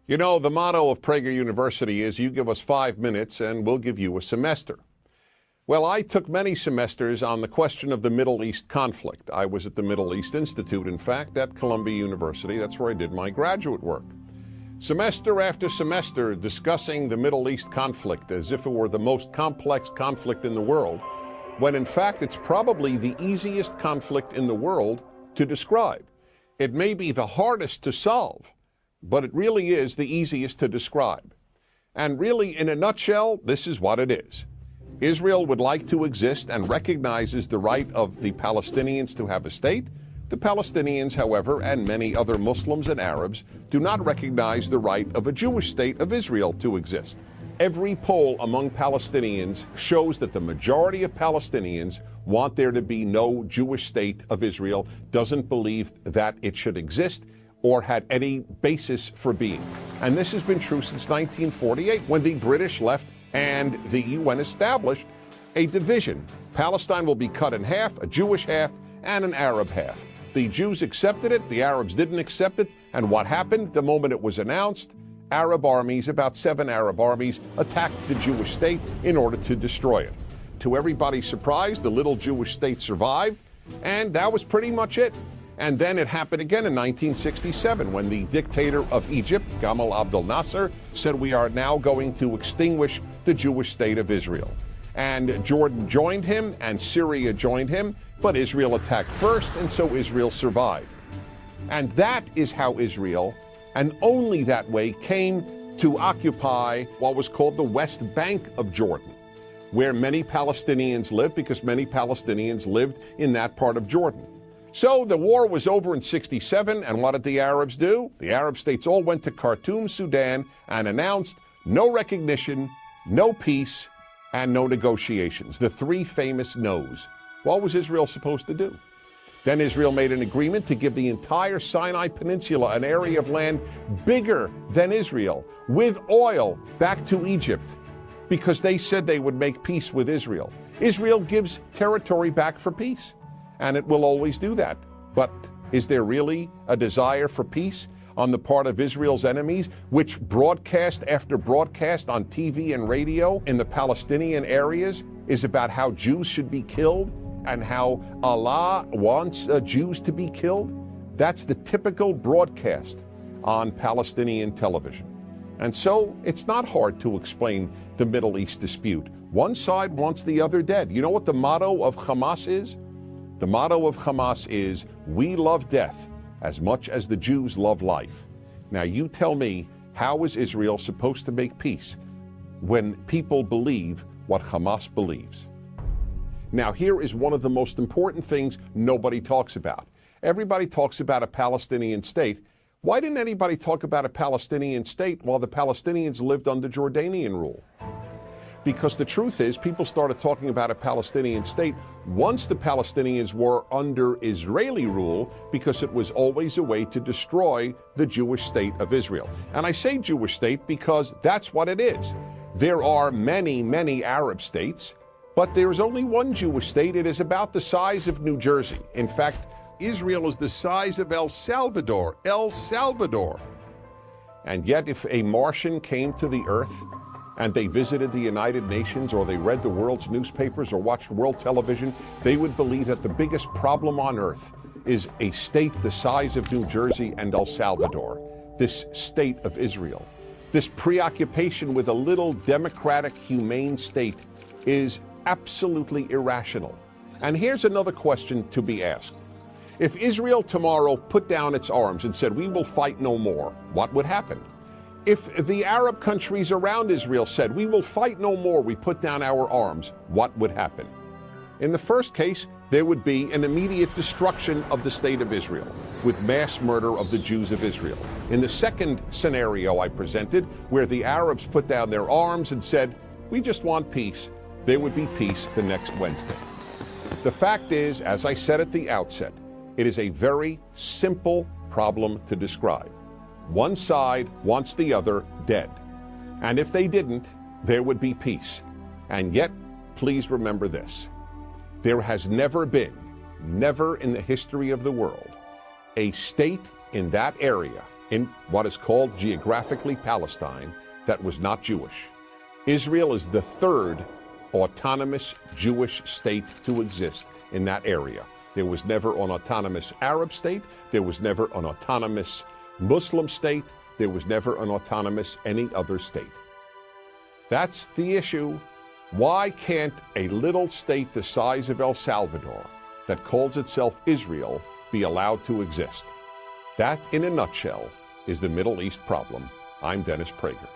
You know, the motto of Prager University is you give us 5 minutes and we'll give you a semester. Well, I took many semesters on the question of the Middle East conflict. I was at the Middle East Institute, in fact, at Columbia University. That's where I did my graduate work. Semester after semester discussing the Middle East conflict as if it were the most complex conflict in the world, when in fact it's probably the easiest conflict in the world to describe. It may be the hardest to solve, but it really is the easiest to describe. And really, in a nutshell, this is what it is. Israel would like to exist and recognizes the right of the Palestinians to have a state. The Palestinians, however, and many other Muslims and Arabs, do not recognize the right of a Jewish state of Israel to exist. Every poll among Palestinians shows that the majority of Palestinians want there to be no Jewish state of Israel, doesn't believe that it should exist or had any basis for being. And this has been true since 1948, when the British left and the UN established a division. Palestine will be cut in half, a Jewish half and an Arab half. The Jews accepted it, the Arabs didn't accept it, and what happened the moment it was announced? Arab armies, about 7 Arab armies, attacked the Jewish state in order to destroy it. To everybody's surprise, the little Jewish state survived, and that was pretty much it. And then it happened again in 1967 when the dictator of Egypt, Gamal Abdel Nasser, said we are now going to extinguish the Jewish state of Israel. And Jordan joined him and Syria joined him, but Israel attacked first, and so Israel survived. And that is how Israel, and only that way, came to occupy what was called the West Bank of Jordan, where many Palestinians lived, because many Palestinians lived in that part of Jordan. So the war was over in '67, and what did the Arabs do? The Arab states all went to Khartoum, Sudan, and announced no recognition, no peace, and no negotiations. The 3 famous no's. What was Israel supposed to do? Then Israel made an agreement to give the entire Sinai Peninsula, an area of land bigger than Israel, with oil, back to Egypt, because they said they would make peace with Israel. Israel gives territory back for peace, and it will always do that. But is there really a desire for peace on the part of Israel's enemies, which broadcast after broadcast on TV and radio in the Palestinian areas is about how Jews should be killed and how Allah wants Jews to be killed? That's the typical broadcast on Palestinian television. And so it's not hard to explain the Middle East dispute. One side wants the other dead. You know what the motto of Hamas is? The motto of Hamas is, we love death as much as the Jews love life. Now you tell me, how is Israel supposed to make peace when people believe what Hamas believes? Now here is one of the most important things nobody talks about. Everybody talks about a Palestinian state. Why didn't anybody talk about a Palestinian state while the Palestinians lived under Jordanian rule? Because the truth is, people started talking about a Palestinian state once the Palestinians were under Israeli rule, because it was always a way to destroy the Jewish state of Israel. And I say Jewish state because that's what it is. There are many, many Arab states, but there's only one Jewish state. It is about the size of New Jersey. In fact, Israel is the size of El Salvador. El Salvador. And yet, if a Martian came to the earth and they visited the United Nations, or they read the world's newspapers or watched world television, they would believe that the biggest problem on earth is a state the size of New Jersey and El Salvador, this state of Israel. This preoccupation with a little democratic, humane state is absolutely irrational. And here's another question to be asked. If Israel tomorrow put down its arms and said, we will fight no more, what would happen? If the Arab countries around Israel said, we will fight no more, we put down our arms, what would happen? In the first case, there would be an immediate destruction of the state of Israel, with mass murder of the Jews of Israel. In the second scenario I presented, where the Arabs put down their arms and said, we just want peace, there would be peace the next Wednesday. The fact is, as I said at the outset, it is a very simple problem to describe. One side wants the other dead. And if they didn't, there would be peace. And yet, please remember this. There has never been, never in the history of the world, a state in that area in what is called geographically Palestine that was not Jewish. Israel is the third autonomous Jewish state to exist in that area. There was never an autonomous Arab state. There was never an autonomous Muslim state. There was never an autonomous any other state. That's the issue. Why can't a little state the size of El Salvador that calls itself Israel be allowed to exist? That, in a nutshell, is the Middle East problem. I'm Dennis Prager.